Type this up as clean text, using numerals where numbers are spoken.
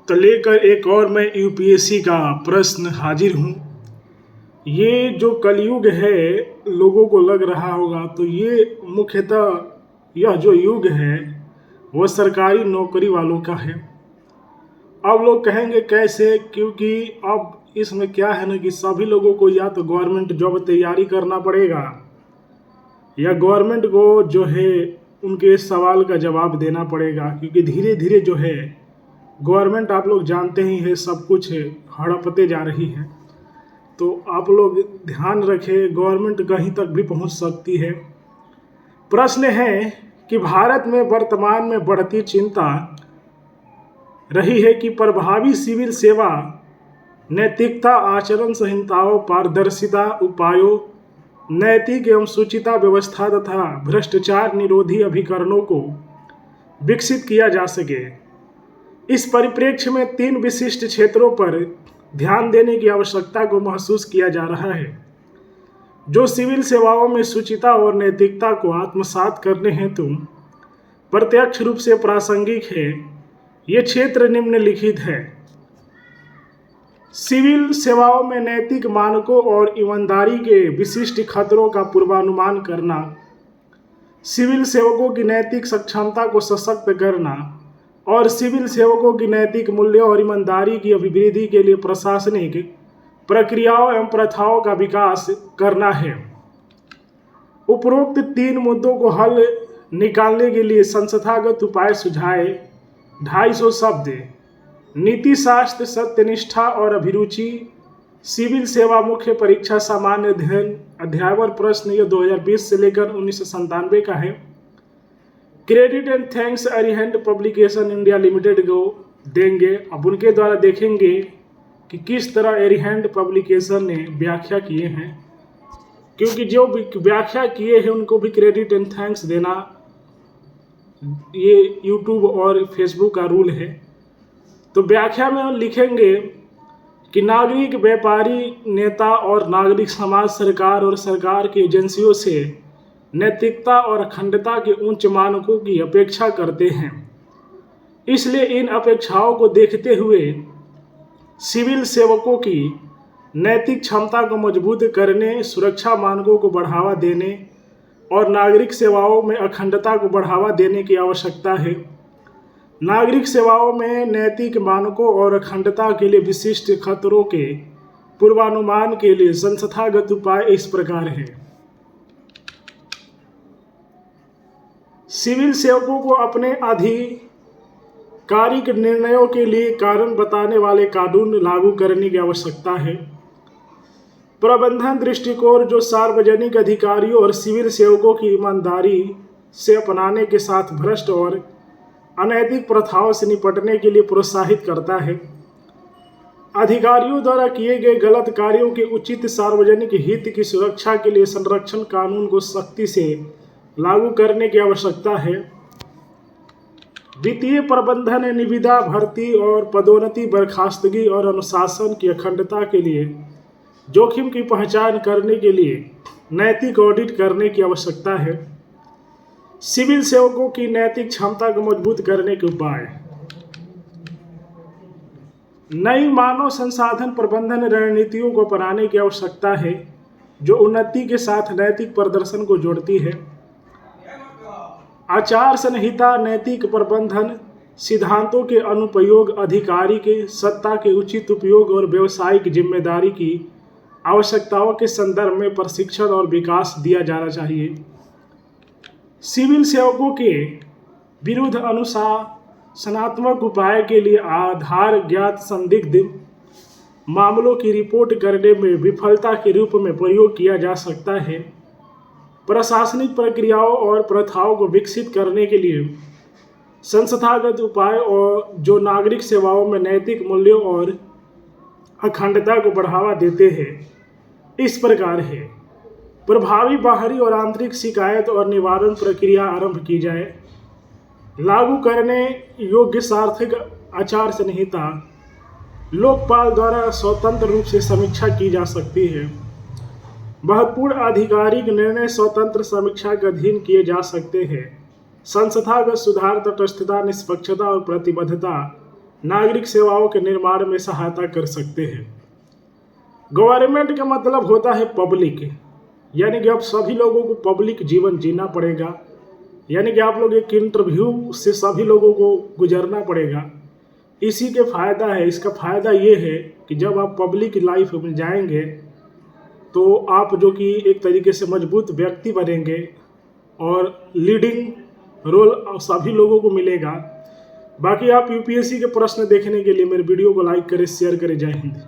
तो लेकर एक और मैं यूपीएससी का प्रश्न हाजिर हूँ। ये जो कलयुग है, लोगों को लग रहा होगा तो ये मुख्यतः यह जो युग है वह सरकारी नौकरी वालों का है। अब लोग कहेंगे कैसे, क्योंकि अब इसमें क्या है ना कि सभी लोगों को या तो गवर्नमेंट जॉब तैयारी करना पड़ेगा या गवर्नमेंट को जो है उनके इस सवाल का जवाब देना पड़ेगा, क्योंकि धीरे धीरे जो है गवर्नमेंट, आप लोग जानते ही है, सब कुछ हड़पते जा रही है। तो आप लोग ध्यान रखें, गवर्नमेंट कहीं तक भी पहुंच सकती है। प्रश्न है कि भारत में वर्तमान में बढ़ती चिंता रही है कि प्रभावी सिविल सेवा नैतिकता, आचरण संहिताओं, पारदर्शिता उपायों, नैतिक एवं सुचिता व्यवस्था तथा भ्रष्टाचार निरोधी अभिकरणों को विकसित किया जा सके। इस परिप्रेक्ष्य में 3 विशिष्ट क्षेत्रों पर ध्यान देने की आवश्यकता को महसूस किया जा रहा है, जो सिविल सेवाओं में शुचिता और नैतिकता को आत्मसात करने हेतु प्रत्यक्ष रूप से प्रासंगिक है। ये क्षेत्र निम्नलिखित है। सिविल सेवाओं में नैतिक मानकों और ईमानदारी के विशिष्ट खतरों का पूर्वानुमान करना, सिविल सेवकों की नैतिक सक्षमता को सशक्त करना और सिविल सेवकों की नैतिक मूल्यों और ईमानदारी की अभिवृद्धि के लिए प्रशासनिक प्रक्रियाओं एवं प्रथाओं का विकास करना है। उपरोक्त 3 मुद्दों को हल निकालने के लिए संस्थागत उपाय सुझाए। 250 शब्द। नीति शास्त्र, सत्यनिष्ठा और अभिरुचि, सिविल सेवा मुख्य परीक्षा सामान्य अध्ययन, अध्यायवर प्रश्न, ये 2020 से लेकर 1997 का है। Credit and thanks Arihant publication India limited को देंगे। अब उनके द्वारा देखेंगे कि किस तरह अरिहंट पब्लिकेशन ने व्याख्या किए हैं, क्योंकि जो व्याख्या किए हैं उनको भी क्रेडिट एंड थैंक्स देना ये यूट्यूब और फेसबुक का रूल है। तो व्याख्या में लिखेंगे कि नागरिक, व्यापारी, नेता और नागरिक समाज सरकार और सरकार की एजेंसियों से नैतिकता और अखंडता के उच्च मानकों की अपेक्षा करते हैं। इसलिए इन अपेक्षाओं को देखते हुए सिविल सेवकों की नैतिक क्षमता को मजबूत करने, सुरक्षा मानकों को बढ़ावा देने और नागरिक सेवाओं में अखंडता को बढ़ावा देने की आवश्यकता है। नागरिक सेवाओं में नैतिक मानकों और अखंडता के लिए विशिष्ट खतरों के पूर्वानुमान के लिए संस्थागत उपाय इस प्रकार है। सिविल सेवकों को अपने आधिकारिक निर्णयों के लिए कारण बताने वाले कानून लागू करने की आवश्यकता है। प्रबंधन दृष्टिकोण जो सार्वजनिक अधिकारियों और सिविल सेवकों की ईमानदारी से अपनाने के साथ भ्रष्ट और अनैतिक प्रथाओं से निपटने के लिए प्रोत्साहित करता है। अधिकारियों द्वारा किए गए गलत कार्यों के उचित सार्वजनिक हित की सुरक्षा के लिए संरक्षण कानून को सख्ती से लागू करने की आवश्यकता है। वित्तीय प्रबंधन, निविदा, भर्ती और पदोन्नति, बर्खास्तगी और अनुशासन की अखंडता के लिए जोखिम की पहचान करने के लिए नैतिक ऑडिट करने की आवश्यकता है। सिविल सेवकों की नैतिक क्षमता को मजबूत करने के उपाय। नई मानव संसाधन प्रबंधन रणनीतियों को अपनाने की आवश्यकता है, जो उन्नति के साथ नैतिक प्रदर्शन को जोड़ती है। आचार संहिता, नैतिक प्रबंधन सिद्धांतों के अनुप्रयोग, अधिकारी के सत्ता के उचित उपयोग और व्यावसायिक जिम्मेदारी की आवश्यकताओं के संदर्भ में प्रशिक्षण और विकास दिया जाना चाहिए। सिविल सेवकों के विरुद्ध अनुशासनात्मक उपाय के लिए आधार ज्ञात संदिग्ध मामलों की रिपोर्ट करने में विफलता के रूप में प्रयोग किया जा सकता है। प्रशासनिक प्रक्रियाओं और प्रथाओं को विकसित करने के लिए संस्थागत उपाय और जो नागरिक सेवाओं में नैतिक मूल्यों और अखंडता को बढ़ावा देते हैं इस प्रकार है। प्रभावी बाहरी और आंतरिक शिकायत और निवारण प्रक्रिया आरंभ की जाए। लागू करने योग्य सार्थक आचार संहिता लोकपाल द्वारा स्वतंत्र रूप से समीक्षा की जा सकती है। महत्वपूर्ण आधिकारिक निर्णय स्वतंत्र समीक्षा के अधीन किए जा सकते हैं। संस्थागत सुधार, तटस्थता, निष्पक्षता और प्रतिबद्धता नागरिक सेवाओं के निर्माण में सहायता कर सकते हैं। गवर्नमेंट का मतलब होता है पब्लिक, यानी कि अब सभी लोगों को पब्लिक जीवन जीना पड़ेगा, यानी कि आप लोग एक इंटरव्यू से सभी लोगों को गुजरना पड़ेगा। इसी के फ़ायदा है, इसका फ़ायदा ये है कि जब आप पब्लिक लाइफ में जाएंगे तो आप जो कि एक तरीके से मजबूत व्यक्ति बनेंगे और लीडिंग रोल सभी लोगों को मिलेगा। बाकी आप यूपीएससी के प्रश्न देखने के लिए मेरे वीडियो को लाइक करें, शेयर करें। जय हिंद।